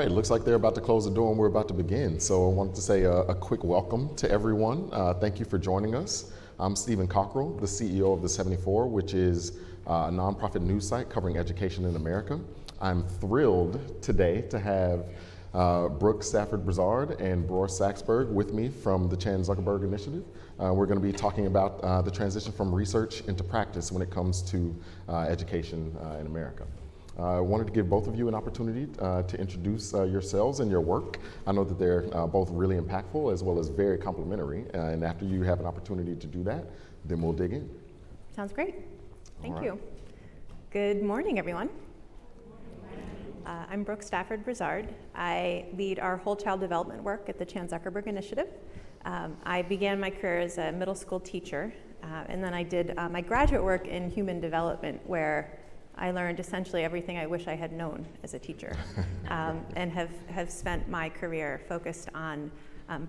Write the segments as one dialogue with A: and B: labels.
A: right, it looks like they're about to close the door and we're about to begin. So I wanted to say a quick welcome to everyone. Thank you for joining us. I'm Stephen Cockrell, the CEO of The 74, which is a nonprofit news site covering education in America. I'm thrilled today to have Brooke Stafford-Brizard and Bror Saxberg with me from the Zuckerberg Initiative. We're going to be talking about the transition from research into practice when it comes to education in America. I wanted to give both of you an opportunity to introduce yourselves and your work. I know that they're both really impactful as well as very complimentary, and after you have an opportunity to do that, then we'll dig in.
B: Sounds great. Thank you. Good morning, everyone. I'm Brooke Stafford-Brizard. I lead our whole child development work at the Zuckerberg Initiative. I began my career as a middle school teacher, and then I did my graduate work in human development, where I learned essentially everything I wish I had known as a teacher, and have spent my career focused on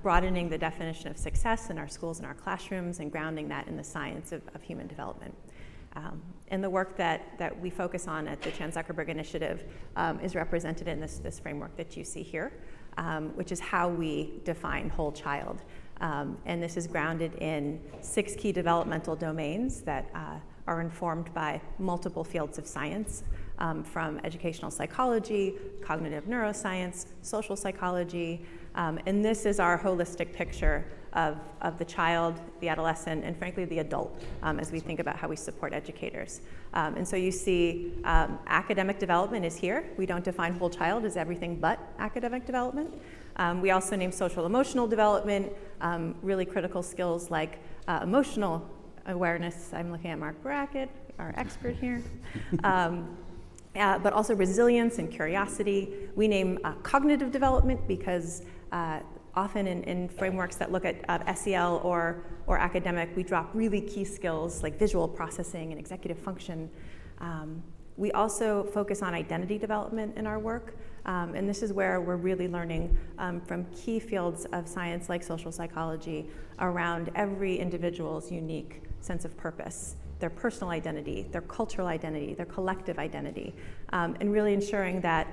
B: broadening the definition of success in our schools and our classrooms and grounding that in the science of human development. And the work that we focus on at the Zuckerberg Initiative is represented in this framework that you see here, which is how we define whole child. And this is grounded in 6 key developmental domains that are informed by multiple fields of science, from educational psychology, cognitive neuroscience, social psychology, and this is our holistic picture of the child, the adolescent, and frankly the adult as we think about how we support educators. And so you see academic development is here. We don't define whole child as everything but academic development. We also name social emotional development, really critical skills like emotional awareness. I'm looking at Mark Brackett, our expert here. But also resilience and curiosity. We name cognitive development because often in frameworks that look at SEL or academic, we drop really key skills like visual processing and executive function. We also focus on identity development in our work, and this is where we're really learning from key fields of science like social psychology around every individual's unique sense of purpose, their personal identity, their cultural identity, their collective identity, and really ensuring that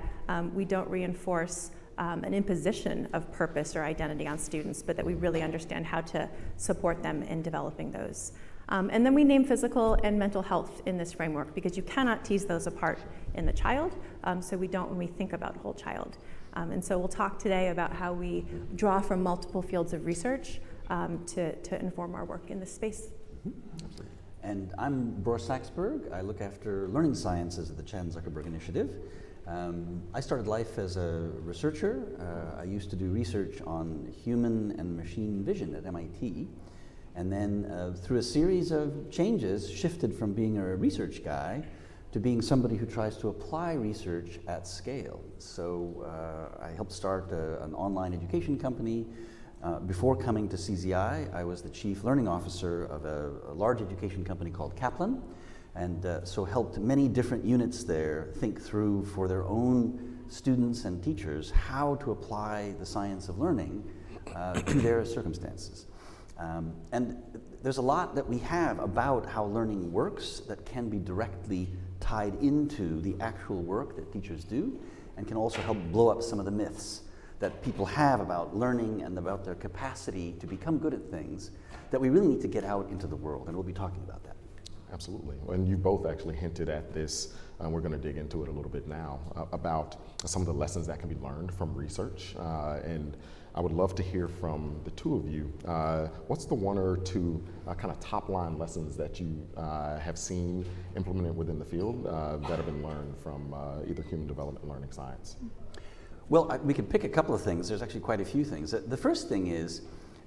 B: we don't reinforce an imposition of purpose or identity on students, but that we really understand how to support them in developing those. And then we name physical and mental health in this framework because you cannot tease those apart in the child, so we don't when we think about whole child. And so we'll talk today about how we draw from multiple fields of research to inform our work in this space.
C: And I'm Bror Saxberg. I look after learning sciences at the Zuckerberg Initiative. I started life as a researcher. I used to do research on human and machine vision at MIT. And then through a series of changes, shifted from being a research guy to being somebody who tries to apply research at scale. So I helped start an online education company. Before coming to CZI, I was the chief learning officer of a large education company called Kaplan, and so helped many different units there think through for their own students and teachers how to apply the science of learning to their circumstances. And there's a lot that we have about how learning works that can be directly tied into the actual work that teachers do, and can also help blow up some of the myths that people have about learning and about their capacity to become good at things that we really need to get out into the world, and we'll be talking about that.
A: Absolutely, and you both actually hinted at this, we're going to dig into it a little bit now, about some of the lessons that can be learned from research, and I would love to hear from the two of you. What's the one or two kind of top line lessons that you have seen implemented within the field that have been learned from either human development or learning science?
C: Well, we could pick a couple of things. There's actually quite a few things. The first thing is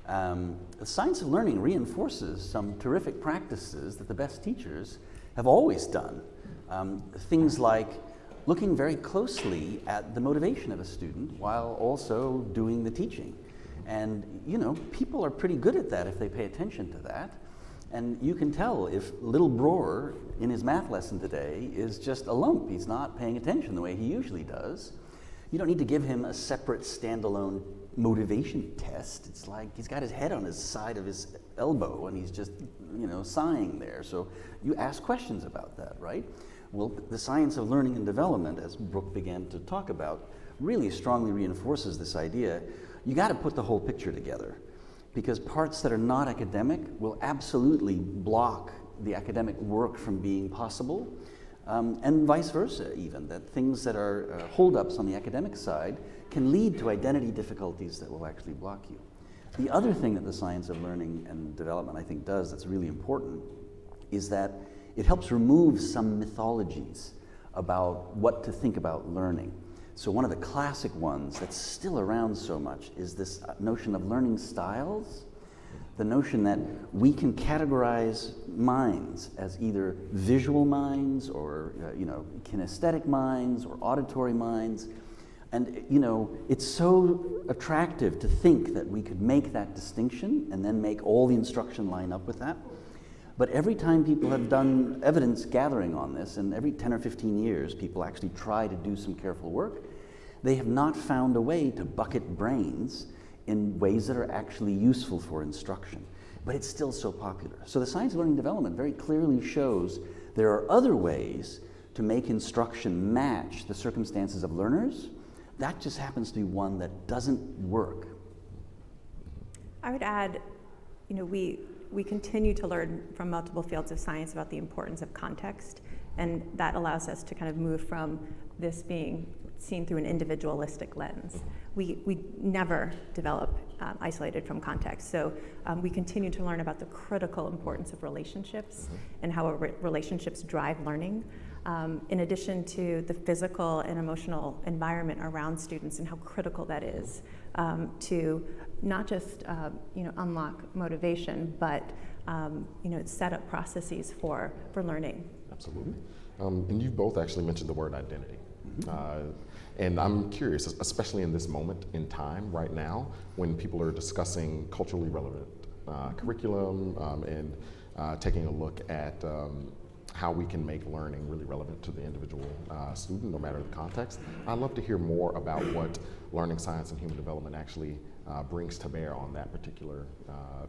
C: the science of learning reinforces some terrific practices that the best teachers have always done. Things like looking very closely at the motivation of a student while also doing the teaching. And, you know, people are pretty good at that if they pay attention to that. And you can tell if little Bror in his math lesson today is just a lump. He's not paying attention the way he usually does. You don't need to give him a separate standalone motivation test. It's like he's got his head on his side of his elbow and he's just, you know, sighing there. So you ask questions about that, right? Well, the science of learning and development, as Brooke began to talk about, really strongly reinforces this idea. You got to put the whole picture together, because parts that are not academic will absolutely block the academic work from being possible, and vice versa even, that things that are holdups on the academic side can lead to identity difficulties that will actually block you. The other thing that the science of learning and development, I think, does that's really important is that it helps remove some mythologies about what to think about learning. So one of the classic ones that's still around so much is this notion of learning styles, the notion that we can categorize minds as either visual minds or kinesthetic minds or auditory minds. And it's so attractive to think that we could make that distinction and then make all the instruction line up with that. But every time people have done evidence gathering on this, and every 10 or 15 years people actually try to do some careful work, they have not found a way to bucket brains in ways that are actually useful for instruction. But it's still so popular. So the science of learning development very clearly shows there are other ways to make instruction match the circumstances of learners. That just happens to be one that doesn't work.
B: I would add, we continue to learn from multiple fields of science about the importance of context, and that allows us to kind of move from this being seen through an individualistic lens. We never develop isolated from context, so we continue to learn about the critical importance of relationships and how relationships drive learning, in addition to the physical and emotional environment around students and how critical that is to not just unlock motivation, but set up processes for learning.
A: Absolutely. And you've both actually mentioned the word identity. And I'm curious, especially in this moment in time right now, when people are discussing culturally relevant curriculum and taking a look at how we can make learning really relevant to the individual student, no matter the context. I'd love to hear more about what learning science and human development actually brings to bear on that particular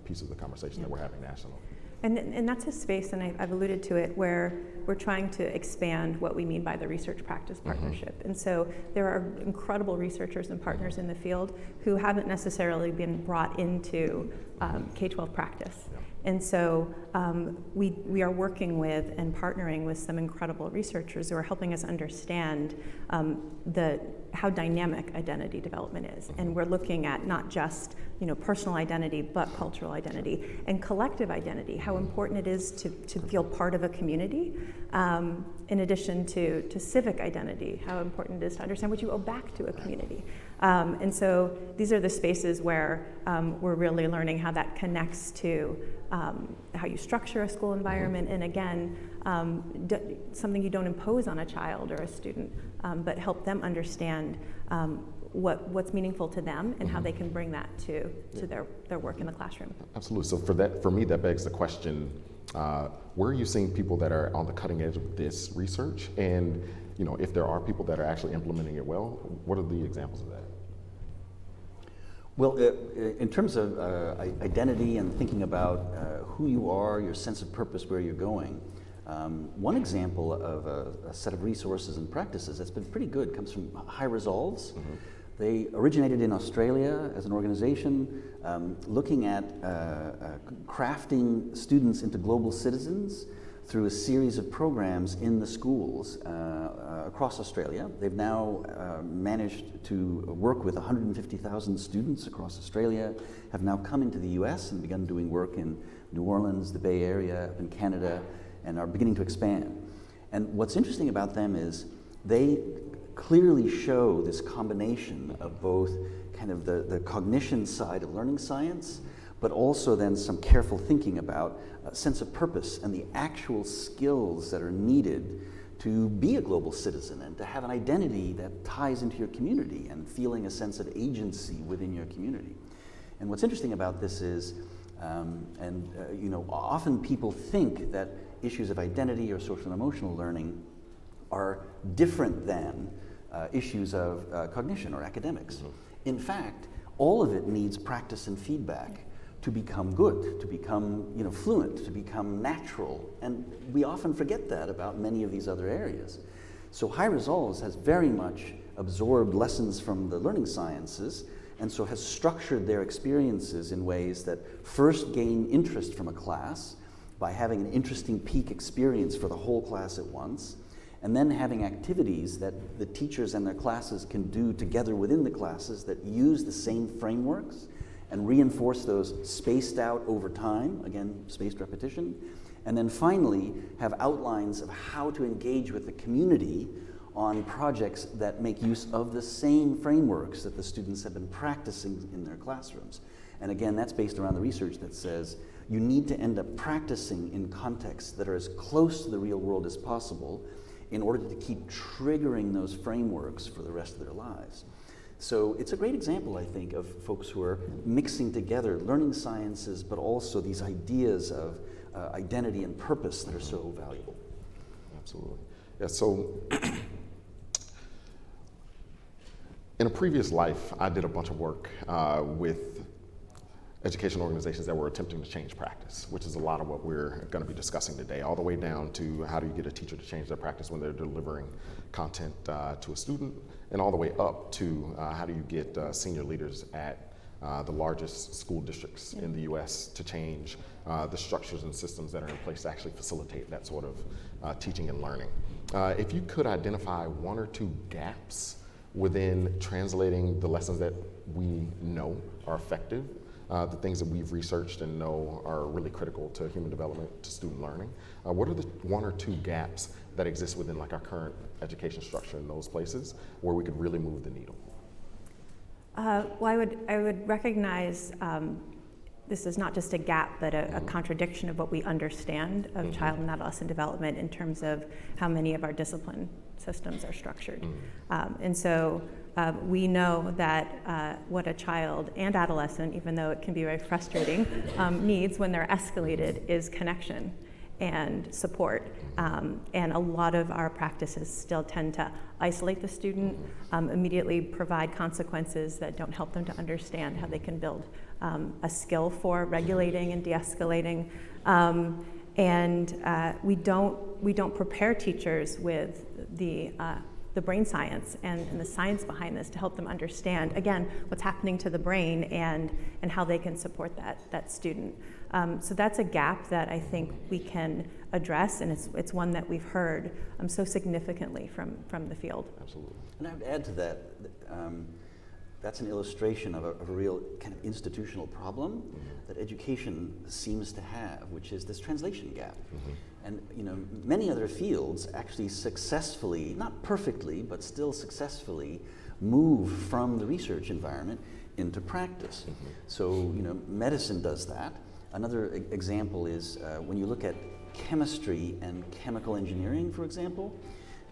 A: piece of the conversation that we're having nationally.
B: And that's a space, and I've alluded to it, where we're trying to expand what we mean by the research practice partnership. And so there are incredible researchers and partners in the field who haven't necessarily been brought into K-12 practice. And so we are working with and partnering with some incredible researchers who are helping us understand how dynamic identity development is. And we're looking at not just personal identity, but cultural identity and collective identity, how important it is to feel part of a community, in addition to civic identity, how important it is to understand what you owe back to a community. And so these are the spaces where we're really learning how that connects to how you structure a school environment, and again, something you don't impose on a child or a student, but help them understand what's meaningful to them and how they can bring that to their work in the classroom.
A: Absolutely. So for me, that begs the question, where are you seeing people that are on the cutting edge of this research? And if there are people that are actually implementing it well, what are the examples of that?
C: Well, in terms of identity and thinking about who you are, your sense of purpose, where you're going, one example of a set of resources and practices that's been pretty good comes from High Resolves. They originated in Australia as an organization looking at crafting students into global citizens through a series of programs in the schools across Australia. They've now managed to work with 150,000 students across Australia, have now come into the US and begun doing work in New Orleans, the Bay Area, in Canada, and are beginning to expand. And what's interesting about them is they clearly show this combination of both kind of the cognition side of learning science, but also then some careful thinking about a sense of purpose and the actual skills that are needed to be a global citizen and to have an identity that ties into your community and feeling a sense of agency within your community. And what's interesting about this is, often people think that issues of identity or social and emotional learning are different than issues of cognition or academics. In fact, all of it needs practice and feedback to become good, to become fluent, to become natural. And we often forget that about many of these other areas. So High Resolves has very much absorbed lessons from the learning sciences, and so has structured their experiences in ways that first gain interest from a class by having an interesting peak experience for the whole class at once, and then having activities that the teachers and their classes can do together within the classes that use the same frameworks and reinforce those spaced out over time, again, spaced repetition, and then finally have outlines of how to engage with the community on projects that make use of the same frameworks that the students have been practicing in their classrooms. And again, that's based around the research that says you need to end up practicing in contexts that are as close to the real world as possible in order to keep triggering those frameworks for the rest of their lives. So it's a great example, I think, of folks who are mixing together learning sciences, but also these ideas of identity and purpose that are so valuable.
A: Absolutely. Yeah, so in a previous life, I did a bunch of work with education organizations that were attempting to change practice, which is a lot of what we're going to be discussing today, all the way down to how do you get a teacher to change their practice when they're delivering content to a student, and all the way up to how do you get senior leaders at the largest school districts in the US to change the structures and systems that are in place to actually facilitate that sort of teaching and learning. If you could identify one or two gaps within translating the lessons that we know are effective, the things that we've researched and know are really critical to human development, to student learning, what are the one or two gaps that exist within like our current education structure in those places where we could really move the needle?
B: Well, I would recognize this is not just a gap, but a contradiction of what we understand of child and adolescent development in terms of how many of our discipline systems are structured. And so we know that what a child and adolescent, even though it can be very frustrating, needs when they're escalated is connection and support. And a lot of our practices still tend to isolate the student, immediately provide consequences that don't help them to understand how they can build a skill for regulating and de-escalating. And we don't prepare teachers with the brain science and the science behind this to help them understand, again, what's happening to the brain and how they can support that student. So that's a gap that I think we can address, and it's one that we've heard so significantly from the field.
C: Absolutely. And I would add to that, that's an illustration of a real kind of institutional problem that education seems to have, which is this translation gap. And many other fields actually successfully, not perfectly, but still successfully move from the research environment into practice. So medicine does that. Another example is when you look at chemistry and chemical engineering, for example,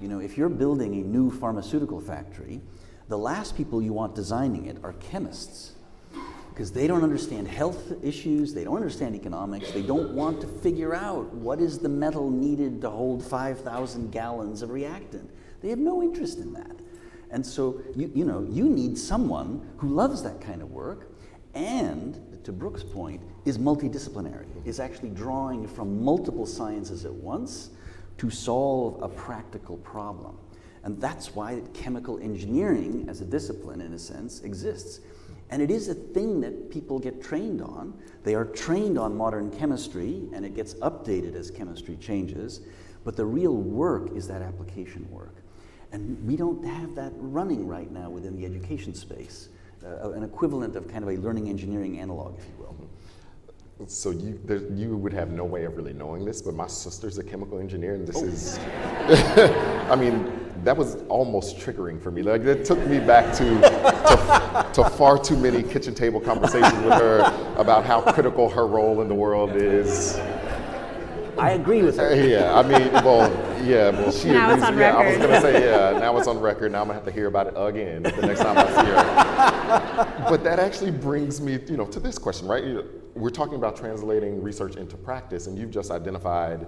C: if you're building a new pharmaceutical factory, the last people you want designing it are chemists, because they don't understand health issues, they don't understand economics, they don't want to figure out what is the metal needed to hold 5,000 gallons of reactant. They have no interest in that. And so you need someone who loves that kind of work and, to Brooke's point, is multidisciplinary, is actually drawing from multiple sciences at once to solve a practical problem. And that's why chemical engineering as a discipline, in a sense, exists. And it is a thing that people get trained on. They are trained on modern chemistry, and it gets updated as chemistry changes. But the real work is that application work. And we don't have that running right now within the education space, an equivalent of kind of a learning engineering analog, if you will.
A: So you would have no way of really knowing this, but my sister's a chemical engineer, and this is, I mean, that was almost triggering for me. Like, it took me back to far too many kitchen table conversations with her about how critical her role in the world is.
C: I agree with her.
A: Yeah, I mean, she
B: now
A: agrees.
B: It's on
A: I was
B: record.
A: gonna say, now it's on record. Now I'm gonna have to hear about it again the next time I see her. But that actually brings me, to this question, right? We're talking about translating research into practice, and you've just identified,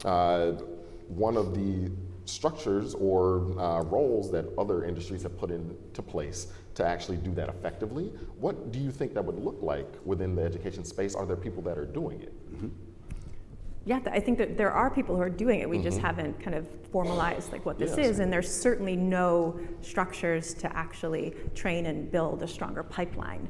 A: one of the structures or roles that other industries have put into place to actually do that effectively. What do you think that would look like within the education space? Are there people that are doing it?
B: Yeah, I think that there are people who are doing it. We just haven't kind of formalized like what this is, and there's certainly no structures to actually train and build a stronger pipeline.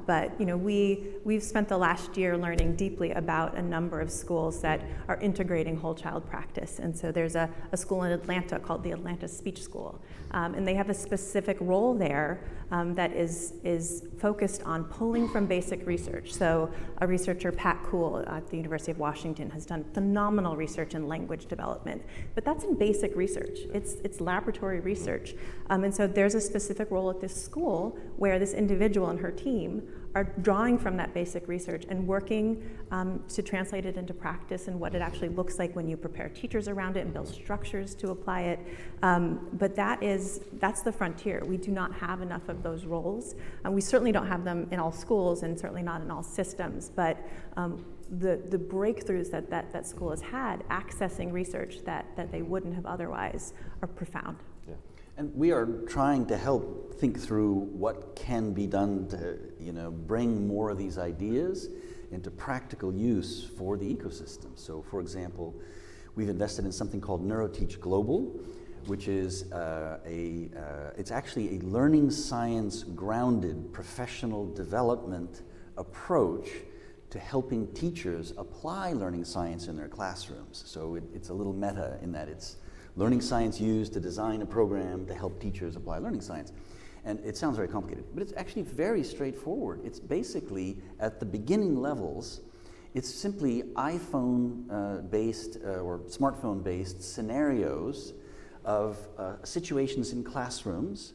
B: But we've spent the last year learning deeply about a number of schools that are integrating whole child practice. And so there's a school in Atlanta called the Atlanta Speech School, and they have a specific role there that is focused on pulling from basic research. So a researcher, Pat Kuhl at the University of Washington, has done phenomenal research in language development, but that's in basic research. It's laboratory research. And so there's a specific role at this school where this individual and her team are drawing from that basic research and working to translate it into practice and what it actually looks like when you prepare teachers around it and build structures to apply it. But that's the frontier. We do not have enough of those roles. We certainly don't have them in all schools and certainly not in all systems, but the breakthroughs that school has had accessing research that they wouldn't have otherwise are profound.
C: Yeah. And we are trying to help think through what can be done to bring more of these ideas into practical use for the ecosystem. So for example, we've invested in something called NeuroTeach Global, which is it's actually a learning science grounded professional development approach to helping teachers apply learning science in their classrooms. So it's a little meta in that it's learning science used to design a program to help teachers apply learning science. And it sounds very complicated, but it's actually very straightforward. It's basically, at the beginning levels, it's simply iPhone-based or smartphone-based scenarios of situations in classrooms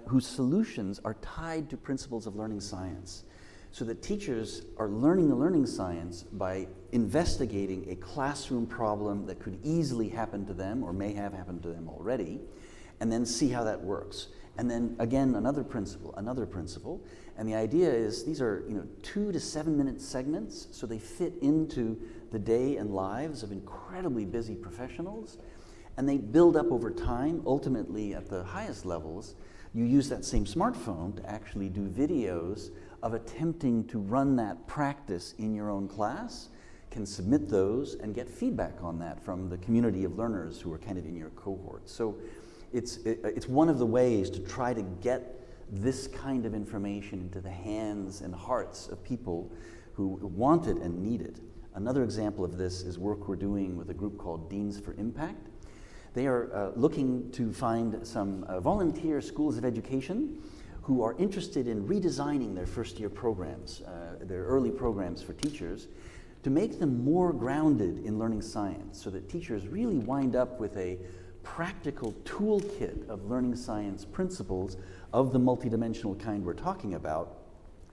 C: whose solutions are tied to principles of learning science. So that teachers are learning the learning science by investigating a classroom problem that could easily happen to them or may have happened to them already, and then see how that works. And then again, another principle. And the idea is these are 2 to 7 minute segments, so they fit into the day and lives of incredibly busy professionals, and they build up over time. Ultimately, at the highest levels, you use that same smartphone to actually do videos of attempting to run that practice in your own class, can submit those and get feedback on that from the community of learners who are kind of in your cohort. So it's one of the ways to try to get this kind of information into the hands and hearts of people who want it and need it. Another example of this is work we're doing with a group called Deans for Impact. They are looking to find some volunteer schools of education who are interested in redesigning their first-year programs, their early programs for teachers, to make them more grounded in learning science so that teachers really wind up with a practical toolkit of learning science principles of the multidimensional kind we're talking about,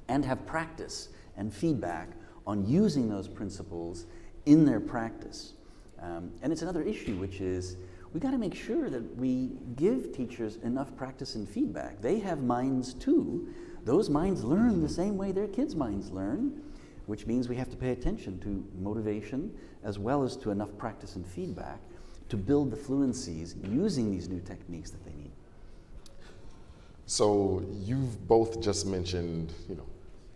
C: and have practice and feedback on using those principles in their practice. And it's another issue, which is we got to make sure that we give teachers enough practice and feedback. They have minds too. Those minds learn the same way their kids' minds learn, which means we have to pay attention to motivation as well as to enough practice and feedback to build the fluencies using these new techniques that they need.
A: So you've both just mentioned,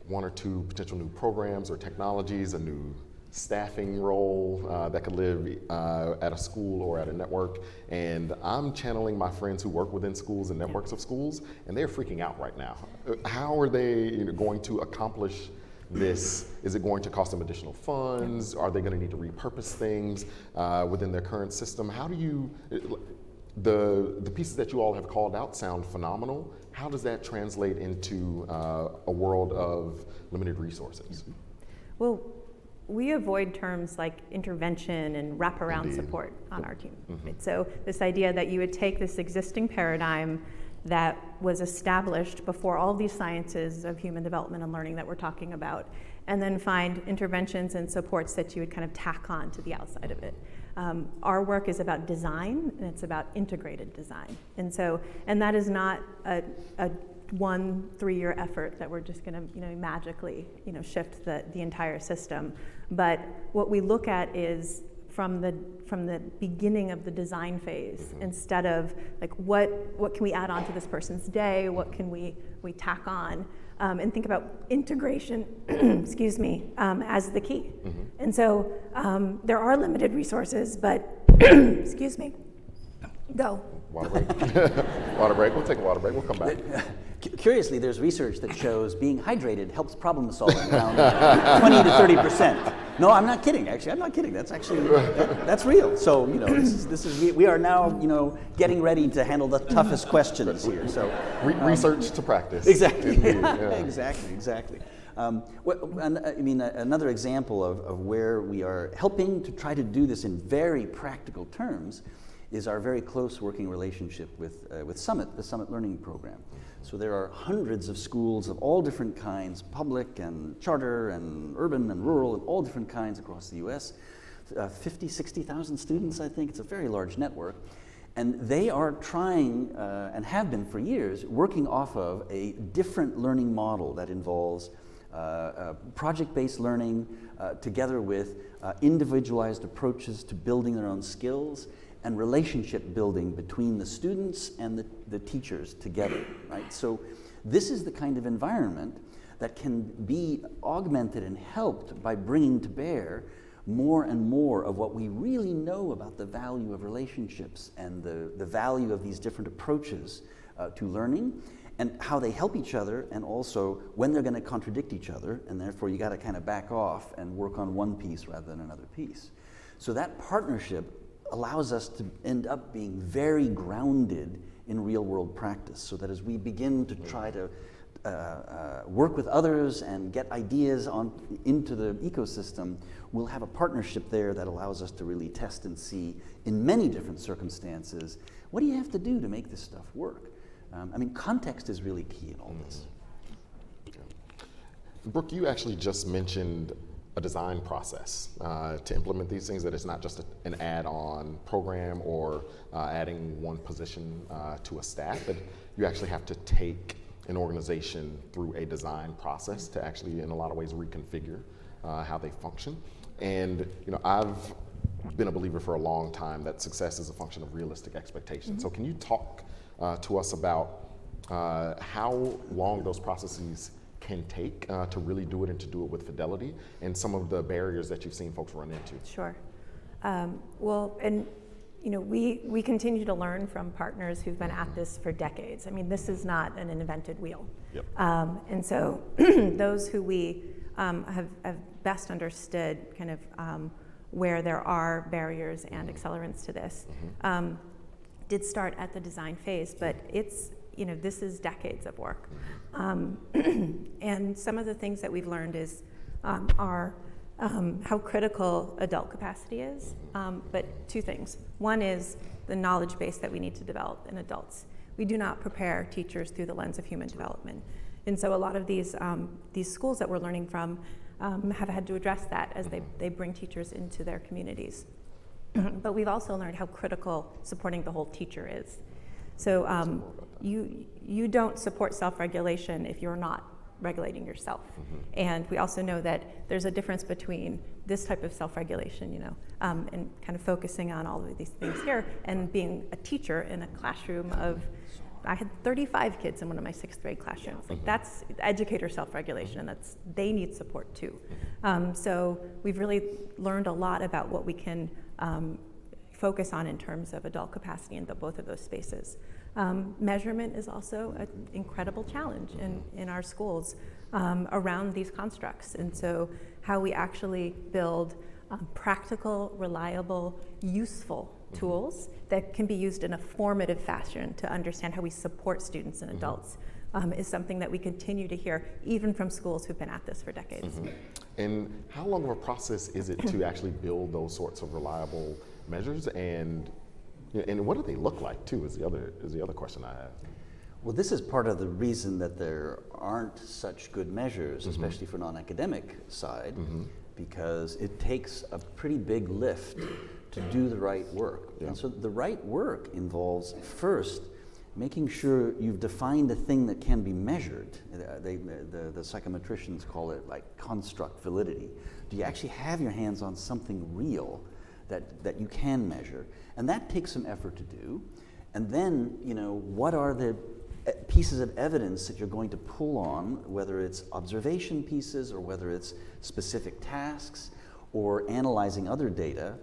A: 1 or 2 potential new programs or technologies, a new staffing role that could live at a school or at a network. And I'm channeling my friends who work within schools and networks of schools, and they're freaking out right now. How are they going to accomplish this? Is it going to cost them additional funds? Are they going to need to repurpose things within their current system? How do you, the pieces that you all have called out sound phenomenal. How does that translate into a world of limited resources?
B: Well, we avoid terms like intervention and wraparound support on our team. Right? So this idea that you would take this existing paradigm that was established before all these sciences of human development and learning that we're talking about, and then find interventions and supports that you would kind of tack on to the outside of it. Our work is about design, and it's about integrated design. And that is not a 1-3-year effort that we're just going to magically shift the entire system. But what we look at is from the beginning of the design phase, instead of like what can we add on to this person's day, what can we tack on, and think about integration, excuse me, as the key. And so there are limited resources, but, excuse me, go.
A: Water break. Water break. We'll take a water break. We'll come back.
C: Curiously, there's research that shows being hydrated helps problem solving around 20 to 30%. No, I'm not kidding. Actually, I'm not kidding. That's actually that's real. So this is we are now getting ready to handle the toughest questions here. So
A: research to practice.
C: Exactly.
A: Yeah.
C: Exactly. Another example of where we are helping to try to do this in very practical terms is our very close working relationship with Summit, the Summit Learning Program. So there are hundreds of schools of all different kinds, public and charter and urban and rural and all different kinds across the US. 50, 60,000 students, I think. It's a very large network. And they are trying, and have been for years, working off of a different learning model that involves project-based learning together with individualized approaches to building their own skills and relationship building between the students and the teachers together, right? So this is the kind of environment that can be augmented and helped by bringing to bear more and more of what we really know about the value of relationships and the value of these different approaches to learning and how they help each other, and also when they're going to contradict each other, and therefore you got to kind of back off and work on one piece rather than another piece. So that partnership allows us to end up being very grounded in real world practice, so that as we begin to try to work with others and get ideas into the ecosystem, we'll have a partnership there that allows us to really test and see in many different circumstances, what do you have to do to make this stuff work? Context is really key in all this.
A: Brooke, you actually just mentioned a design process to implement these things, that it's not just an add-on program or adding one position to a staff, but you actually have to take an organization through a design process to actually, in a lot of ways, reconfigure how they function. And I've been a believer for a long time that success is a function of realistic expectations. So can you talk to us about how long those processes can take to really do it and to do it with fidelity, and some of the barriers that you've seen folks run into?
B: Sure. We continue to learn from partners who've been at this for decades. This is not an invented wheel.
A: Yep.
B: And so those who we have best understood kind of where there are barriers and accelerants to this did start at the design phase, but it's this is decades of work. And some of the things that we've learned is are how critical adult capacity is, but two things. One is the knowledge base that we need to develop in adults. We do not prepare teachers through the lens of human development. And so a lot of these schools that we're learning from have had to address that as they bring teachers into their communities. But we've also learned how critical supporting the whole teacher is. So you don't support self-regulation if you're not regulating yourself. And we also know that there's a difference between this type of self-regulation, and kind of focusing on all of these things here, and being a teacher in a classroom of, I had 35 kids in one of my 6th grade classrooms. That's educator self-regulation, and they need support too. So we've really learned a lot about what we can focus on in terms of adult capacity in both of those spaces. Measurement is also an incredible challenge in our schools around these constructs. And so how we actually build practical, reliable, useful tools that can be used in a formative fashion to understand how we support students and adults is something that we continue to hear even from schools who've been at this for decades.
A: And how long of a process is it to actually build those sorts of reliable measures, and what do they look like too, is the other question I have.
C: Well, this is part of the reason that there aren't such good measures, especially for non-academic side, because it takes a pretty big lift to do the right work. Yeah. And so the right work involves first making sure you've defined a thing that can be measured. The psychometricians call it like construct validity. Do you actually have your hands on something real that you can measure? And that takes some effort to do. And then, what are the pieces of evidence that you're going to pull on, whether it's observation pieces or whether it's specific tasks or analyzing other data.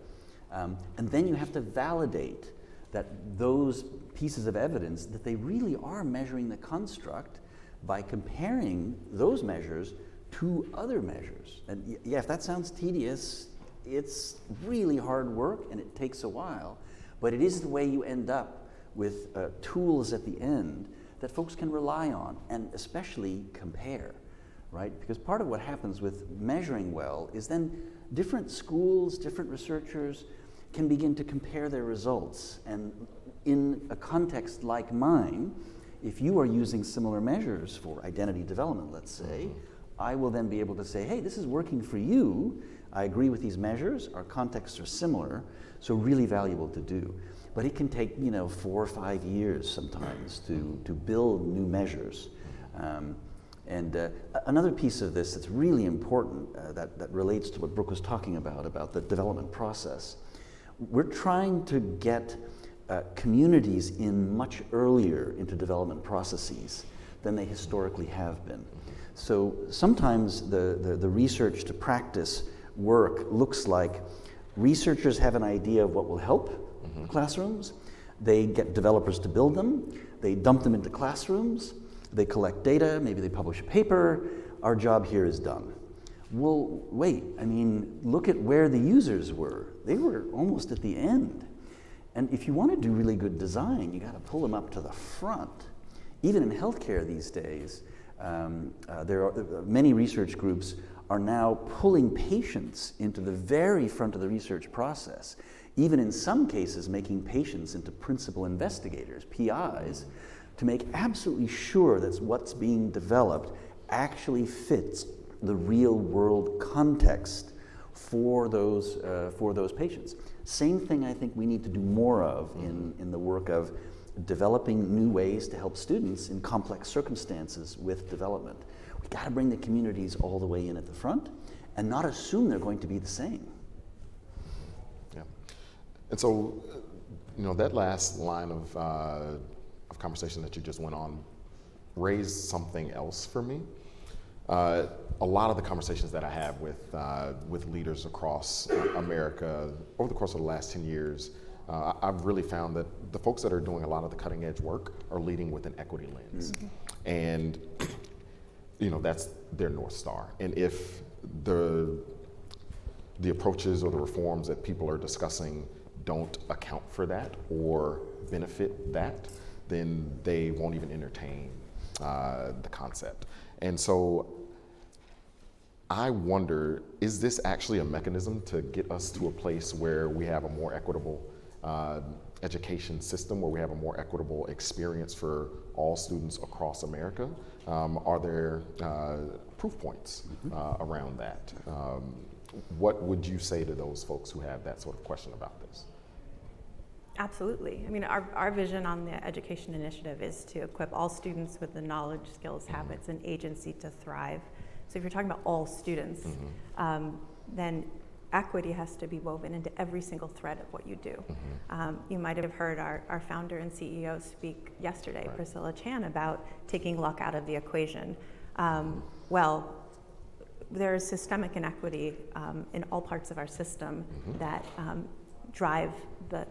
C: And then you have to validate that those pieces of evidence, that they really are measuring the construct by comparing those measures to other measures. And yeah, if that sounds tedious, it's really hard work and it takes a while, but it is the way you end up with tools at the end that folks can rely on and especially compare, right? Because part of what happens with measuring well is then different schools, different researchers can begin to compare their results. And in a context like mine, if you are using similar measures for identity development, let's say, I will then be able to say, hey, this is working for you. I agree with these measures. Our contexts are similar, so really valuable to do. But it can take 4 or 5 years sometimes to build new measures. Another piece of this that's really important that relates to what Brooke was talking about the development process. We're trying to get communities in much earlier into development processes than they historically have been. So sometimes the research to practice work looks like researchers have an idea of what will help classrooms. They get developers to build them. They dump them into classrooms. They collect data. Maybe they publish a paper. Our job here is done. Well, wait, look at where the users were. They were almost at the end. And if you want to do really good design, you got to pull them up to the front. Even in healthcare these days, there are many research groups are now pulling patients into the very front of the research process, even in some cases making patients into principal investigators, PIs, to make absolutely sure that what's being developed actually fits the real world context for those patients. Same thing I think we need to do more of in the work of developing new ways to help students in complex circumstances with development. We got to bring the communities all the way in at the front and not assume they're going to be the same.
A: Yeah. And so, that last line of conversation that you just went on raised something else for me. A lot of the conversations that I have with leaders across America over the course of the last 10 years, I've really found that the folks that are doing a lot of the cutting edge work are leading with an equity lens. And that's their North Star. And if the approaches or the reforms that people are discussing don't account for that or benefit that, then they won't even entertain the concept. And so I wonder, is this actually a mechanism to get us to a place where we have a more equitable education system, where we have a more equitable experience for all students across America? Are there proof points around that? What would you say to those folks who have that sort of question about this?
B: Absolutely. Our vision on the education initiative is to equip all students with the knowledge, skills, habits, and agency to thrive. So if you're talking about all students, then equity has to be woven into every single thread of what you do. You might have heard our founder and CEO speak yesterday, right. Priscilla Chan, about taking luck out of the equation. Well, there is systemic inequity in all parts of our system that drive the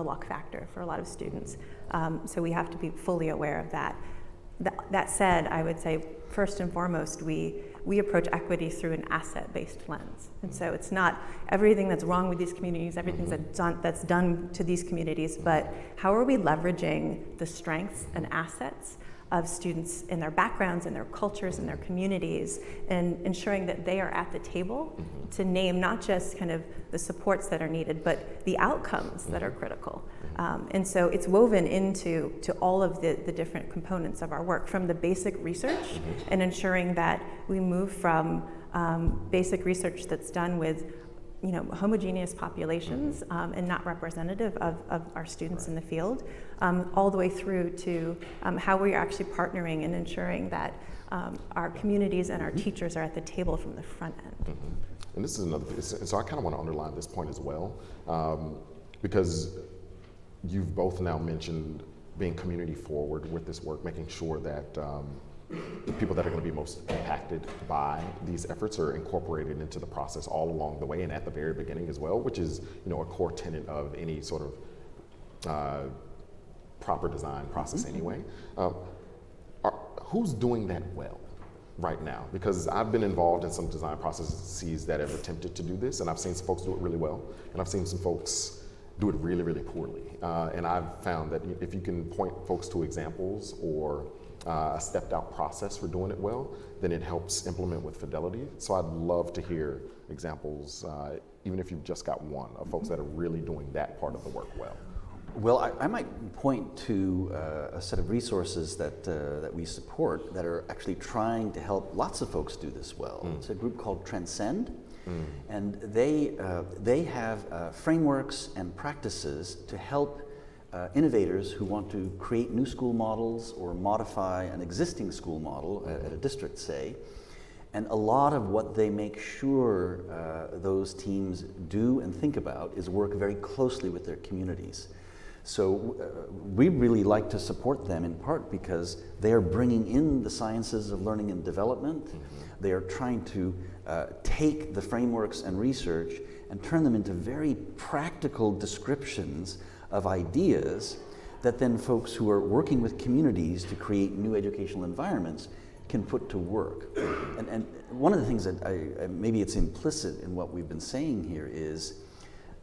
B: luck factor for a lot of students. So we have to be fully aware of that. That said, I would say first and foremost, we approach equity through an asset-based lens. And so it's not everything that's wrong with these communities, everything that's done to these communities, but how are we leveraging the strengths and assets of students in their backgrounds, in their cultures, in their communities, and ensuring that they are at the table to name not just kind of the supports that are needed, but the outcomes that are critical. And so it's woven into all of the different components of our work, from the basic research and ensuring that we move from basic research that's done with homogeneous populations and not representative of our students in the field, all the way through to how we're actually partnering and ensuring that our communities and our teachers are at the table from the front end.
A: And this is another thing, so I kind of want to underline this point as well, because you've both now mentioned being community forward with this work, making sure that the people that are going to be most impacted by these efforts are incorporated into the process all along the way and at the very beginning as well, which is, you know, a core tenet of any sort of proper design process anyway. Who's doing that well right now? Because I've been involved in some design processes that have attempted to do this, and I've seen some folks do it really well, and I've seen some folks do it really, really poorly. And I've found that if you can point folks to examples or a stepped out process for doing it well, then it helps implement with fidelity. So I'd love to hear examples, even if you've just got one, of folks that are really doing that part of the work well.
C: Well, I might point to a set of resources that we support that are actually trying to help lots of folks do this well. It's a group called Transcend, and they have frameworks and practices to help innovators who want to create new school models or modify an existing school model at a district, say. And a lot of what they make sure those teams do and think about is work very closely with their communities. So we really like to support them in part because they are bringing in the sciences of learning and development. They are trying to take the frameworks and research and turn them into very practical descriptions of ideas that then folks who are working with communities to create new educational environments can put to work. And one of the things that maybe it's implicit in what we've been saying here is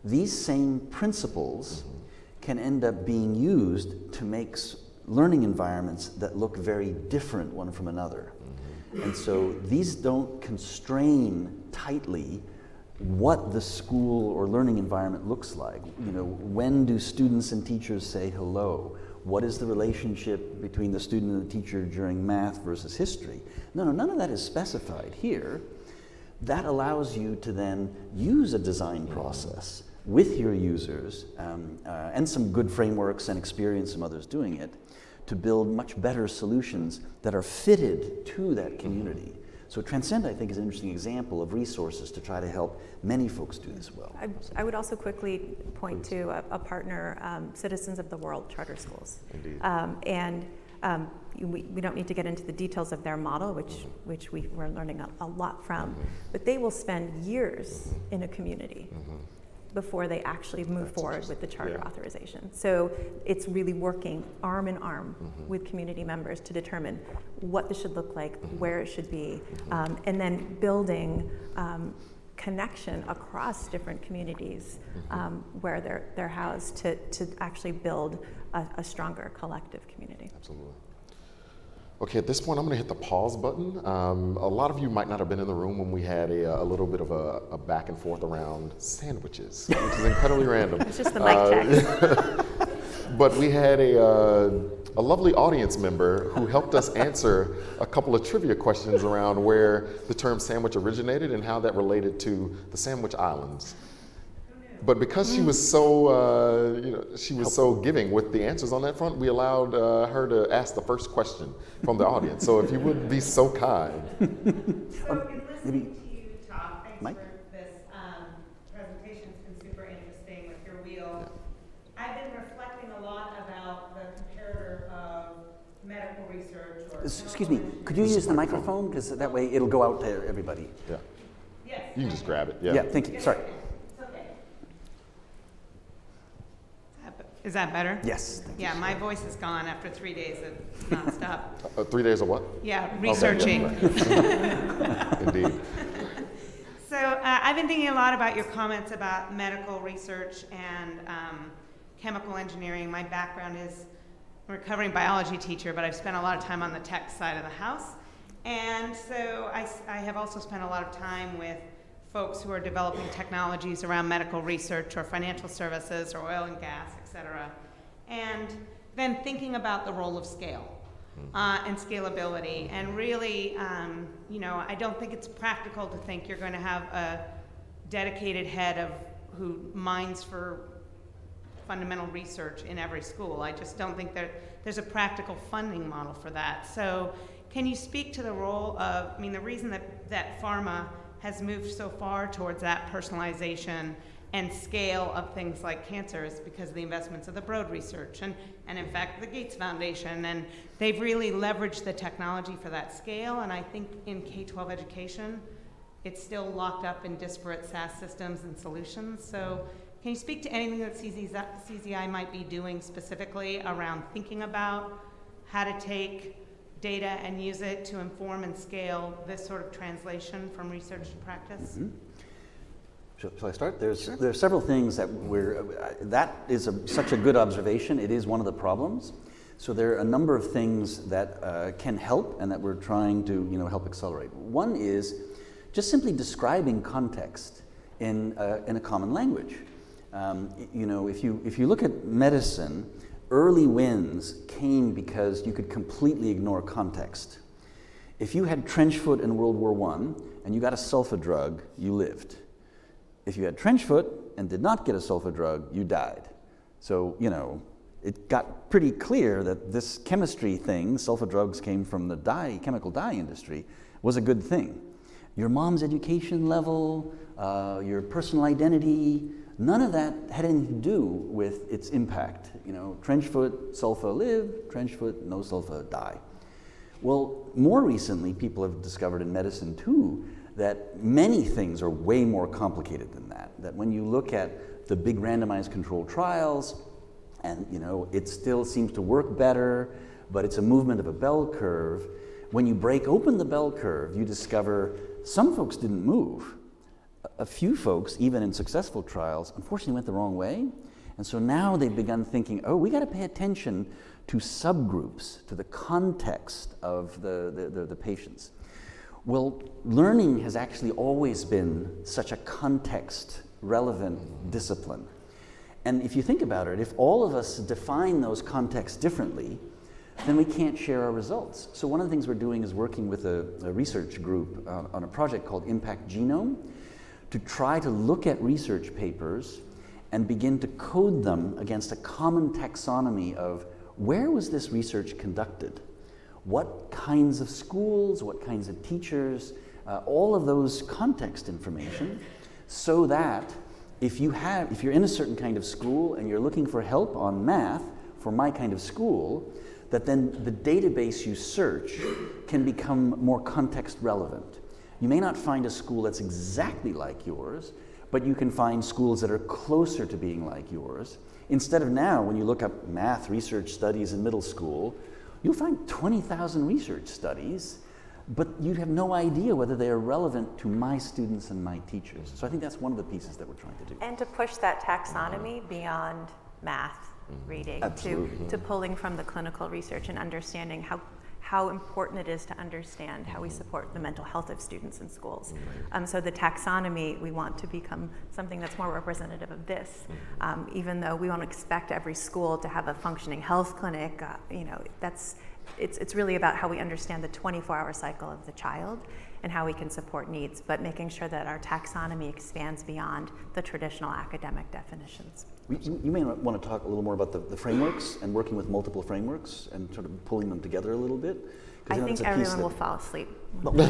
C: these same principles can end up being used to make learning environments that look very different one from another. And so these don't constrain tightly what the school or learning environment looks like. You know, when do students and teachers say hello? What is the relationship between the student and the teacher during math versus history? No, none of that is specified here. That allows you to then use a design process with your users and some good frameworks and experience from others doing it to build much better solutions that are fitted to that community. So Transcend, I think, is an interesting example of resources to try to help many folks do this well.
B: I would also quickly point to a partner, Citizens of the World Charter Schools.
A: Indeed.
B: We don't need to get into the details of their model, which we're learning a lot from, but they will spend years in a community before they actually move forward with the charter authorization. So it's really working arm in arm with community members to determine what this should look like, where it should be, and then building connection across different communities where they're housed to actually build a stronger collective community.
A: Absolutely. Okay, at this point, I'm going to hit the pause button. A lot of you might not have been in the room when we had a little bit of a back and forth around sandwiches, which is incredibly random.
B: It's just the mic check.
A: But we had a lovely audience member who helped us answer a couple of trivia questions around where the term sandwich originated and how that related to the Sandwich Islands. But because she was so, she was so giving with the answers on that front, we allowed her to ask the first question from the audience. So if you would be so kind.
D: So in listening to you talk, thanks for this presentation. It's been super interesting with your wheel. I've been reflecting a lot about the comparator of medical research or...
C: Excuse me, could you use the microphone? Because that way it'll go out to everybody.
A: Yeah.
D: Yes.
A: You can just grab it.
C: Yeah, thank you. Sorry.
D: Is that better?
C: Yes.
D: Yeah, my voice is gone after 3 days of nonstop.
A: 3 days of what?
D: Yeah, researching.
A: Okay, yeah, right. Indeed.
D: So I've been thinking a lot about your comments about medical research and chemical engineering. My background is a recovering biology teacher, but I've spent a lot of time on the tech side of the house. And so I have also spent a lot of time with folks who are developing technologies around medical research or financial services or oil and gas, et cetera. And then thinking about the role of scale and scalability. And really, I don't think it's practical to think you're going to have a dedicated head who mines for fundamental research in every school. I just don't think there's a practical funding model for that. So can you speak to the role of, the reason that pharma has moved so far towards that personalization and scale of things like cancer is because of the investments of the Broad research and in fact the Gates Foundation, and they've really leveraged the technology for that scale. And I think in K-12 education, it's still locked up in disparate SaaS systems and solutions. So can you speak to anything that CZI might be doing specifically around thinking about how to take data and use it to inform and scale this sort of translation from research to practice?
C: Mm-hmm. Shall I start? There are several things that that is such a good observation. It is one of the problems. So there are a number of things that can help and that we're trying to help accelerate. One is just simply describing context in a common language. If you look at medicine, early wins came because you could completely ignore context. If you had trench foot in World War I and you got a sulfa drug, you lived. If you had trench foot and did not get a sulfa drug, you died. So, it got pretty clear that this chemistry thing, sulfa drugs came from the chemical dye industry, was a good thing. Your mom's education level, your personal identity, none of that had anything to do with its impact. Trench foot, sulfa, live; trench foot, no sulfa, die. Well, more recently, people have discovered in medicine too that many things are way more complicated than that. That when you look at the big randomized controlled trials, and it still seems to work better, but it's a movement of a bell curve. When you break open the bell curve, you discover some folks didn't move. A few folks, even in successful trials, unfortunately went the wrong way. And so now they've begun thinking, we got to pay attention to subgroups, to the context of the patients. Well, learning has actually always been such a context-relevant discipline. And if you think about it, if all of us define those contexts differently, then we can't share our results. So one of the things we're doing is working with a research group on a project called Impact Genome to try to look at research papers and begin to code them against a common taxonomy of where was this research conducted? What kinds of schools, what kinds of teachers, all of those context information, so that if you're in a certain kind of school and you're looking for help on math for my kind of school, that then the database you search can become more context relevant. You may not find a school that's exactly like yours, but you can find schools that are closer to being like yours. Instead of now, when you look up math research studies in middle school, you'll find 20,000 research studies, but you have no idea whether they are relevant to my students and my teachers. So I think that's one of the pieces that we're trying to do.
B: And to push that taxonomy beyond math, reading, to pulling from the clinical research and understanding how important it is to understand how we support the mental health of students in schools. So the taxonomy, we want to become something that's more representative of this. Even though we won't expect every school to have a functioning health clinic, it's really about how we understand the 24-hour cycle of the child and how we can support needs, but making sure that our taxonomy expands beyond the traditional academic definitions.
C: You may want to talk a little more about the frameworks and working with multiple frameworks and sort of pulling them together a little bit.
B: I think everyone will fall asleep. So no.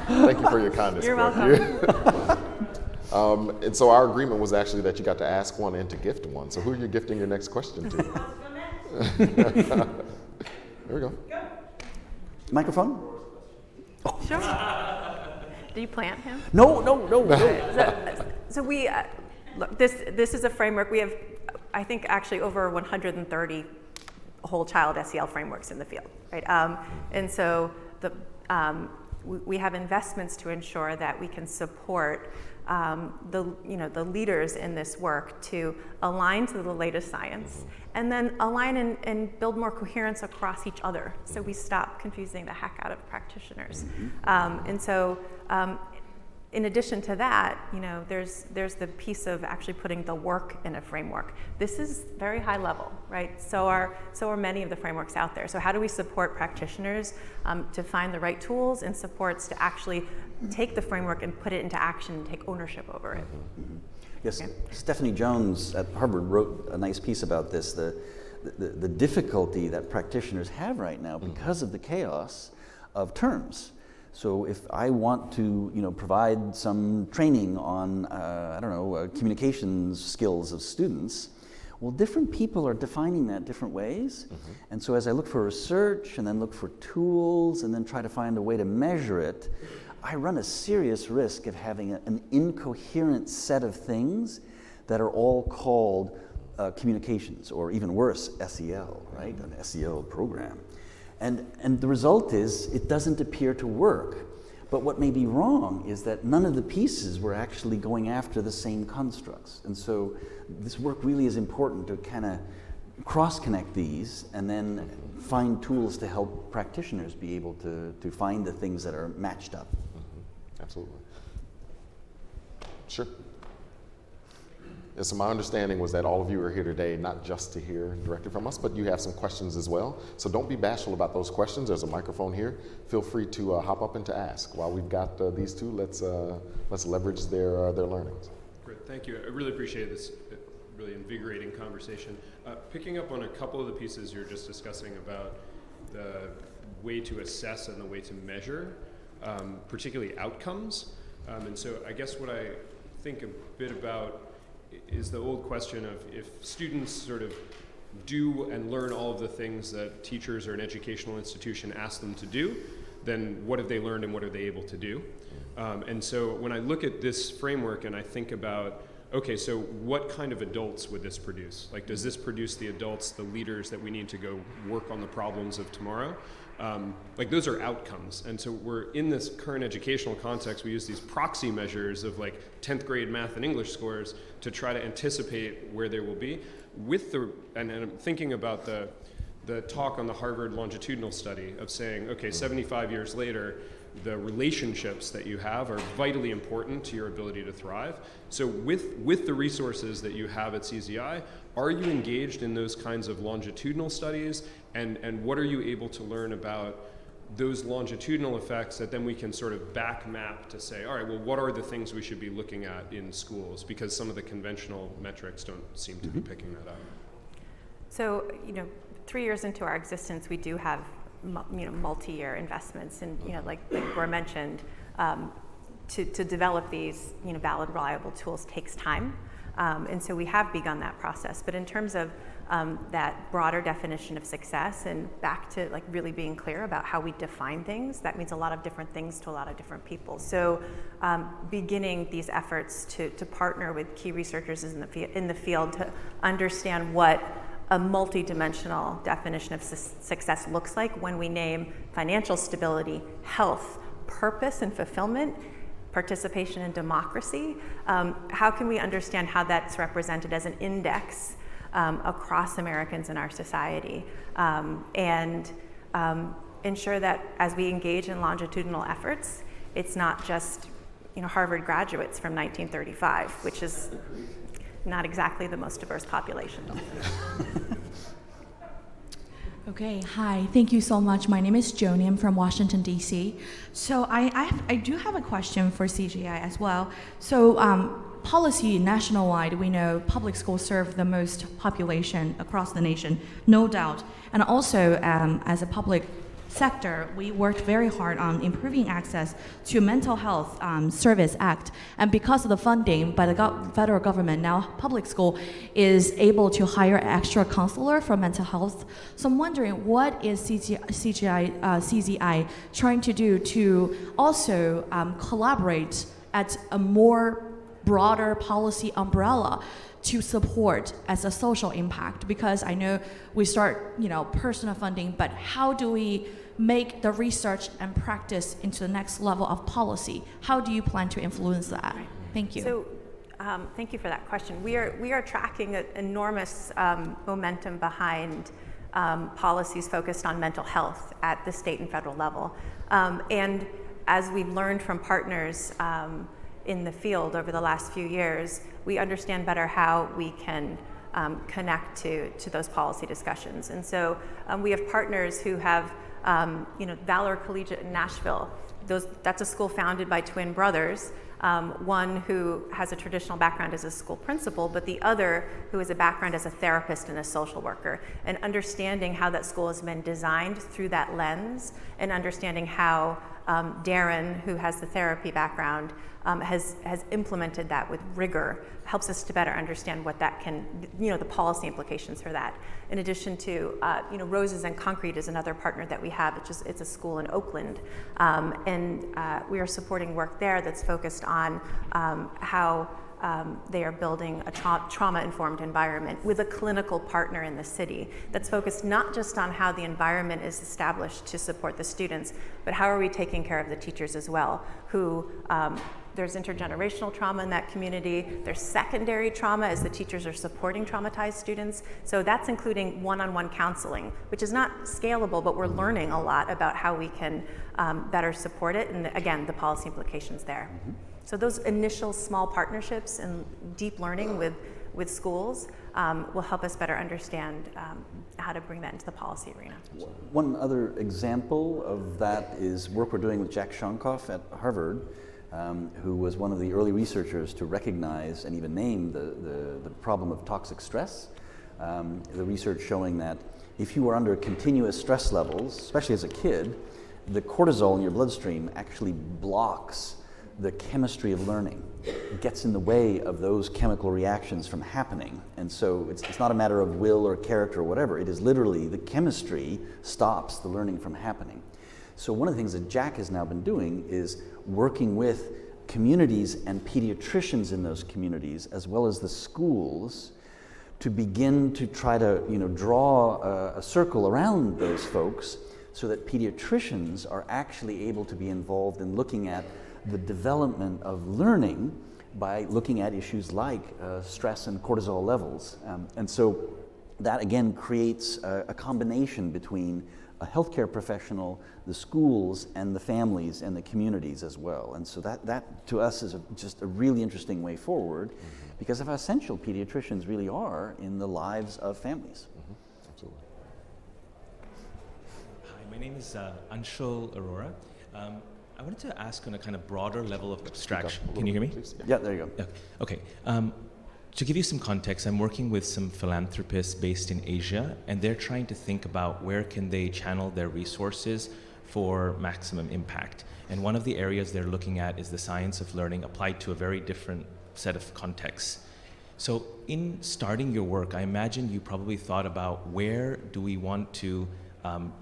A: Thank you for your kindness.
B: You're welcome.
A: And so our agreement was actually that you got to ask one and to gift one. So who are you gifting your next question to? There we go.
C: Microphone?
B: Oh. Sure. Did you plant him?
C: No.
B: So we, look, this is a framework. We have, I think, actually over 130 whole child SEL frameworks in the field, right? And so we have investments to ensure that we can support the leaders in this work to align to the latest science, and then align and build more coherence across each other, so we stop confusing the heck out of practitioners. And so, in addition to that, there's the piece of actually putting the work in a framework. This is very high level, right? So are many of the frameworks out there. So how do we support practitioners to find the right tools and supports to actually take the framework and put it into action and take ownership over it?
C: Yes, okay. Stephanie Jones at Harvard wrote a nice piece about this, the difficulty that practitioners have right now because of the chaos of terms. So if I want to, provide some training on, communications skills of students, well, different people are defining that different ways. And so as I look for research and then look for tools and then try to find a way to measure it, I run a serious risk of having an incoherent set of things that are all called communications, or even worse, SEL, right? An SEL program. And the result is it doesn't appear to work. But what may be wrong is that none of the pieces were actually going after the same constructs. And so this work really is important to kind of cross-connect these and then find tools to help practitioners be able to find the things that are matched up.
A: Absolutely. Sure. Yeah, so my understanding was that all of you are here today not just to hear directly from us, but you have some questions as well. So don't be bashful about those questions. There's a microphone here. Feel free to hop up and to ask. While we've got these two, let's leverage their learnings.
E: Great, thank you. I really appreciate this really invigorating conversation. Picking up on a couple of the pieces you're just discussing about the way to assess and the way to measure, particularly outcomes. And so I guess what I think a bit about is the old question of if students sort of do and learn all of the things that teachers or an educational institution ask them to do, then what have they learned and what are they able to do? And so when I look at this framework and I think about, okay, so what kind of adults would this produce? Like, does this produce the adults, the leaders that we need to go work on the problems of tomorrow? Like, those are outcomes. And so we're in this current educational context, we use these proxy measures of like 10th grade math and English scores to try to anticipate where they will be. And I'm thinking about the talk on the Harvard longitudinal study of saying, okay, 75 years later, the relationships that you have are vitally important to your ability to thrive. So with the resources that you have at CZI, are you engaged in those kinds of longitudinal studies? And what are you able to learn about those longitudinal effects that then we can sort of back map to say, all right, well, what are the things we should be looking at in schools? Because some of the conventional metrics don't seem to be picking that up.
B: So, 3 years into our existence, we do have multi-year investments, and like Bror mentioned, to develop these valid, reliable tools takes time, and so we have begun that process. But in terms of that broader definition of success, and back to like really being clear about how we define things, that means a lot of different things to a lot of different people. So beginning these efforts to partner with key researchers in the field to understand what a multi-dimensional definition of success looks like when we name financial stability, health, purpose and fulfillment, participation and democracy. How can we understand how that's represented as an index across Americans in our society, and ensure that as we engage in longitudinal efforts, it's not just Harvard graduates from 1935, which is not exactly the most diverse population.
F: Okay, hi, thank you so much. My name is Joni, I'm from Washington, D.C. So I do have a question for CGI as well. So policy nationwide, we know public schools serve the most population across the nation, no doubt. And also as a public sector, we worked very hard on improving access to Mental Health Service Act. And because of the funding by the federal government, now public school is able to hire an extra counselor for mental health. So I'm wondering, what is CZI trying to do to also collaborate at a more broader policy umbrella to support as a social impact? Because I know we start, personal funding, but how do we make the research and practice into the next level of policy? How do you plan to influence that? Thank you.
B: So, thank you for that question. We are tracking an enormous momentum behind policies focused on mental health at the state and federal level. And as we've learned from partners in the field over the last few years, we understand better how we can connect to those policy discussions. And so we have partners who have Valor Collegiate in Nashville. That's a school founded by twin brothers, one who has a traditional background as a school principal, but the other who has a background as a therapist and a social worker. And understanding how that school has been designed through that lens, and understanding how Darren, who has the therapy background, has implemented that with rigor, helps us to better understand what that can, the policy implications for that. In addition to, Roses and Concrete is another partner that we have. It's a school in Oakland, and we are supporting work there that's focused on how they are building a trauma-informed environment with a clinical partner in the city that's focused not just on how the environment is established to support the students, but how are we taking care of the teachers as well, who there's intergenerational trauma in that community. There's secondary trauma as the teachers are supporting traumatized students. So that's including one-on-one counseling, which is not scalable, but we're learning a lot about how we can better support it. And again, the policy implications there. Mm-hmm. So those initial small partnerships and deep learning with schools will help us better understand how to bring that into the policy arena.
C: One other example of that is work we're doing with Jack Shonkoff at Harvard, who was one of the early researchers to recognize and even name the problem of toxic stress. The research showing that if you are under continuous stress levels, especially as a kid, the cortisol in your bloodstream actually blocks the chemistry of learning. It gets in the way of those chemical reactions from happening. And so it's not a matter of will or character or whatever. It is literally the chemistry stops the learning from happening. So one of the things that Jack has now been doing is working with communities and pediatricians in those communities, as well as the schools, to begin to try to draw a circle around those folks so that pediatricians are actually able to be involved in looking at the development of learning by looking at issues like stress and cortisol levels. And so that again creates a combination between a healthcare professional, the schools, and the families and the communities as well. And so that to us is just a really interesting way forward, because of how essential pediatricians really are in the lives of families.
A: Absolutely.
G: Hi, my name is Anshul Arora. I wanted to ask on a kind of broader level of abstraction. Can you hear me?
C: Yeah, there you go.
G: Okay. To give you some context, I'm working with some philanthropists based in Asia, and they're trying to think about where can they channel their resources for maximum impact. And one of the areas they're looking at is the science of learning applied to a very different set of contexts. So in starting your work, I imagine you probably thought about where do we want to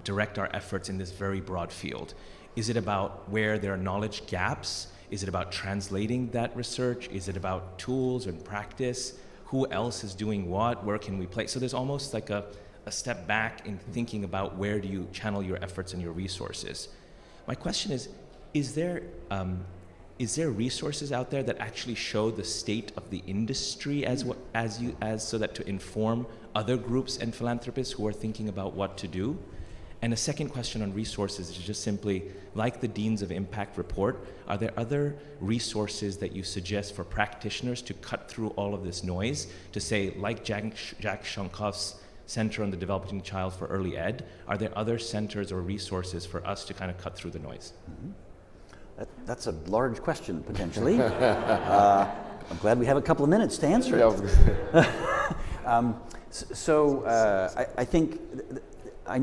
G: direct our efforts in this very broad field. Is it about where there are knowledge gaps? Is it about translating that research? Is it about tools and practice? Who else is doing what? Where can we play? So there's almost like a step back in thinking about where do you channel your efforts and your resources. My question is there resources out there that actually show the state of the industry as so that to inform other groups and philanthropists who are thinking about what to do? And a second question on resources is just simply, like the Deans of Impact report, are there other resources that you suggest for practitioners to cut through all of this noise, to say, like Jack Shonkoff's Center on the Developing Child for Early Ed, are there other centers or resources for us to kind of cut through the noise?
C: Mm-hmm. That's a large question, potentially. I'm glad we have a couple of minutes to answer it. I think... I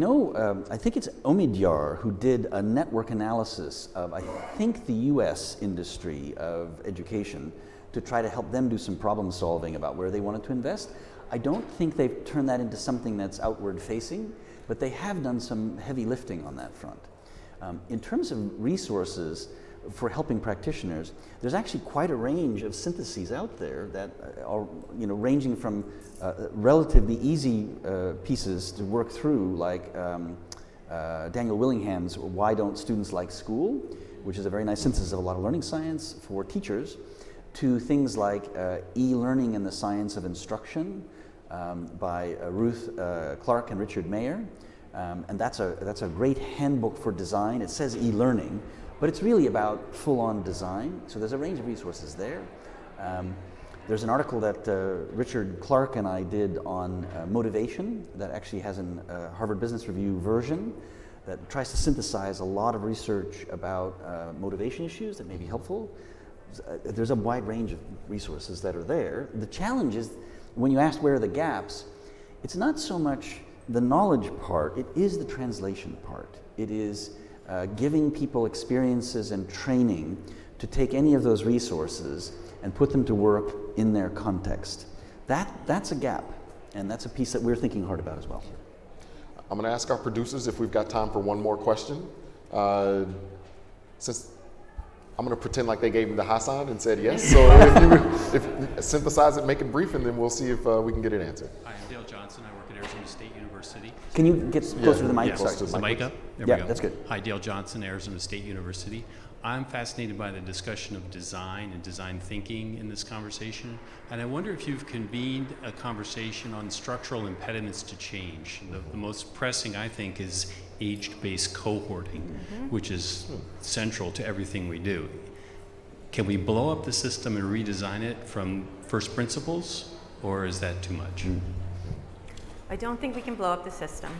C: think it's Omidyar who did a network analysis of, I think, the US industry of education to try to help them do some problem solving about where they wanted to invest. I don't think they've turned that into something that's outward facing, but they have done some heavy lifting on that front. In terms of resources for helping practitioners, there's actually quite a range of syntheses out there that are, ranging from relatively easy pieces to work through, like Daniel Willingham's "Why Don't Students Like School?", which is a very nice synthesis of a lot of learning science for teachers, to things like E-Learning and the Science of Instruction by Ruth Clark and Richard Mayer, and that's a great handbook for design. It says E-Learning, but it's really about full-on design. So there's a range of resources there. There's an article that Richard Clark and I did on motivation that actually has a Harvard Business Review version that tries to synthesize a lot of research about motivation issues that may be helpful. There's a wide range of resources that are there. The challenge is, when you ask where are the gaps, it's not so much the knowledge part, it is the translation part. It is giving people experiences and training to take any of those resources and put them to work in their context. That's a gap, and that's a piece that we're thinking hard about as well.
A: I'm going to ask our producers if we've got time for one more question. Since I'm going to pretend like they gave me the high sign and said yes. So if synthesize it, make it brief, and then we'll see if we can get it answered.
H: Hi, I'm Dale Johnson. I work at Arizona State University.
C: Can you get closer to the mic?
H: Yeah,
C: Sorry.
H: is the mic up? There
C: Yeah,
H: we go.
C: that's good.
H: Hi, Dale Johnson, Arizona State University. I'm fascinated by the discussion of design and design thinking in this conversation, and I wonder if you've convened a conversation on structural impediments to change. The most pressing, I think, is age-based cohorting, which is central to everything we do. Can we blow up the system and redesign it from first principles, or is that too much?
B: I don't think we can blow up the system,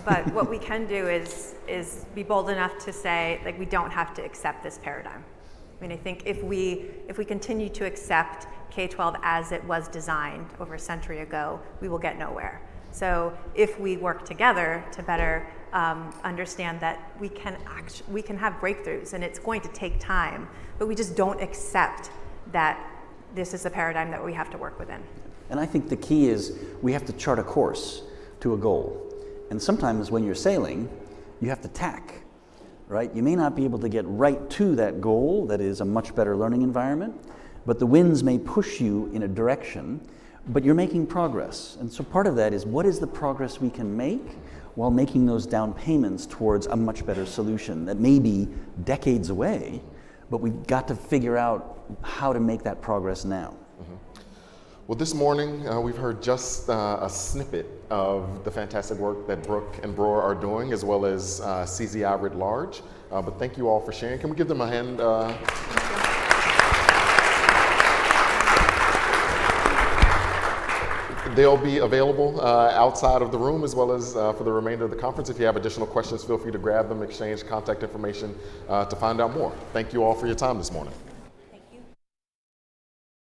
B: but what we can do is be bold enough to say, like, we don't have to accept this paradigm. I mean, I think if we continue to accept K-12 as it was designed over a century ago, we will get nowhere. So if we work together to better understand that we can have breakthroughs, and it's going to take time, but we just don't accept that this is the paradigm that we have to work within.
C: And I think the key is we have to chart a course to a goal. And sometimes when you're sailing, you have to tack, right? You may not be able to get right to that goal that is a much better learning environment, but the winds may push you in a direction, but you're making progress. And so part of that is, what is the progress we can make while making those down payments towards a much better solution that may be decades away, but we've got to figure out how to make that progress now.
A: Well, this morning we've heard just a snippet of the fantastic work that Brooke and Bror are doing, as well as CZI writ large. But thank you all for sharing. Can we give them a hand? They'll be available outside of the room, as well as for the remainder of the conference. If you have additional questions, feel free to grab them, exchange contact information to find out more. Thank you all for your time this morning.